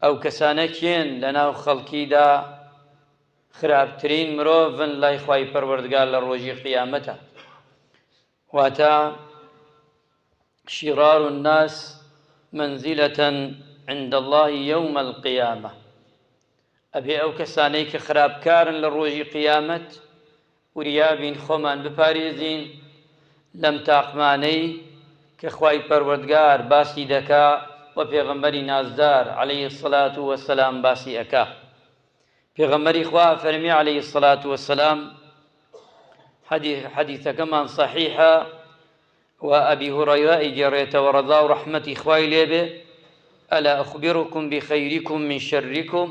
ئەو کەسانە کێن لەناو خەڵکیدا خراپترین مرۆڤن لای خوای پەروەردگار لە ڕۆژی قیامەتە. واتە شرار الناس منزلة عند الله يوم القيامة. ئەبێ ئەو کەسانەی کە خراپکارن لە ڕۆژی قیامەت وریابین خۆمان بپارێزین لەم تاقمانەی کە خوای پەروەردگار باسی دەکا و پێغەمبەری نازدار عەلەیهی السەڵات وەسەلام باسی ئەکا. پێغەمبەری خوا فەرمی عەلەیهی السەڵات وەسەلام، حەدیثەکەمان صەحیحە و ئەبی هورەیرە ئەیگێڕێتەوە ڕەضا و ڕەحمەتی خوای لێبێ: ئەلا ئەخبیڕکم بخەیریکم من شەریکم.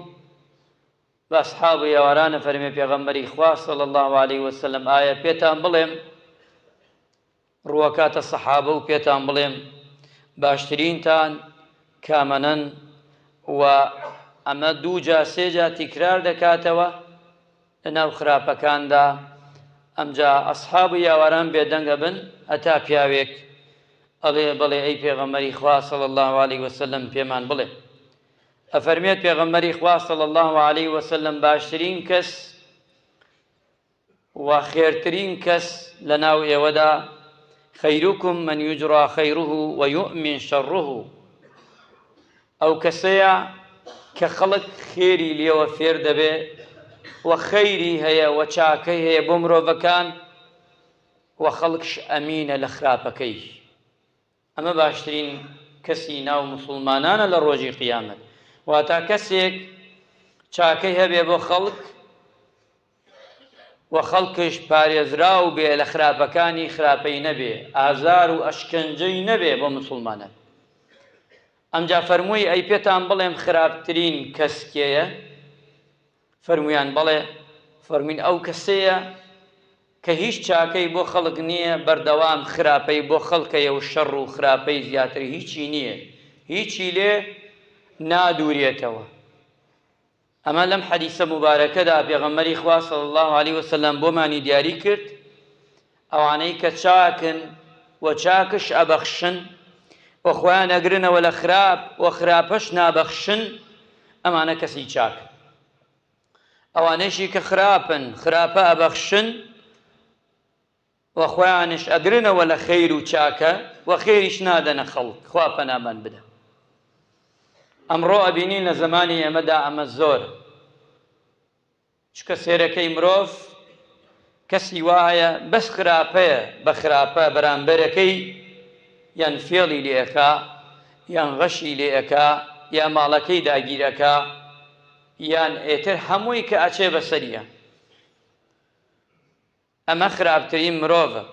بە ئەسحاب و یاوەرانە فەرمێ پێغەمبەری خوا صلی الله عەلەیهی وسەلەم، ئایا پێتان بڵێم، ڕووەکاتە سەحابە و پێتان بڵێم باشترینتان کامەنن؟ و ئەمە دوو جا سێ جا تیکرار دەکاتەوە لەناو خراپەکاندا. ئەمجا ئەسحاب و یاوەران بێدەنگە بن هەتا پیاوێک ئەڵێ بەڵێ ئەی پێغەمبەری خوا صلی الله عەلەیهی وسەلەم پێمان بڵێ. ئەفەرمێت پێغەمبەری خوا صلی الله عەلەیهی وسەلەم باشترین کەس و خێرترین کەس لەناو ئێوەدا خەیرکم من یجرا خەیره و یؤمن شەڕه. ئەو کەسەیە کە خەڵک خێری لێوە فێر دەبێ و خەیری هەیە و چاکەی هەیە بۆ مرۆڤەکان و خەڵکش ئەمینە لە خراپەکەی. ئەمە باشترین کەسی ناو موسڵمانانە لە ڕۆژی قیامەت. واتە کەسێک چاکەی هەبێ بۆ خەڵک و خەڵکش پارێزراو بێ لە خراپەکانی خراپەی نەبێ، ئازار و ئەشکەنجەی نەبێ بۆ موسڵمانە. ئەمجا فەرمووی ئەی پێتان بڵێم خراپترین کەس کێیە؟ فەرموویان بەڵێ. فەرمووین ئەو کەسەیە کە هیچ چاکەی بۆ خەڵک نییە، بەردەوام خراپەی بۆ خەڵکەیە و شەڕ و خراپەی زیاتر هیچی نییە، هیچی لێ نادوورێتەوە. ئەمە لەم حەدیثە مبارەکەدا پێغەمبەری خوا صلی الله عەلەیهی وسەلەم بۆمانی دیاری کرد ئەوانەی کە چاکن و چاکش ئەبەخشن و خۆیان ئەگرنەوە لە خراپ و خراپەش نابەخشن، ئەمانە کەسی چاکن. ئەوانەیشی کە خراپن، خراپە ئەبەخشن و خۆیانش ئەگرنەوە لە خەیر و چاکە و خێریش نادەنە خەڵک. خوا پەنامان بدە. ئەمڕۆ ئەبینین لە زمانی ئێمەدا ئەمە زۆرە، چکە سێرەکەی مرۆڤ کەسی وایە بەس خراپەیە بە خراپە بەرامبەرەکەی یان فێڵی لێ ئەکا یان غەشی لێ ئەکا یان ماڵەکەی داگیرەکە یان ئێتر هەمووی کە ئەچێ بەسەریە. ئەمە خراپترین مرۆڤە.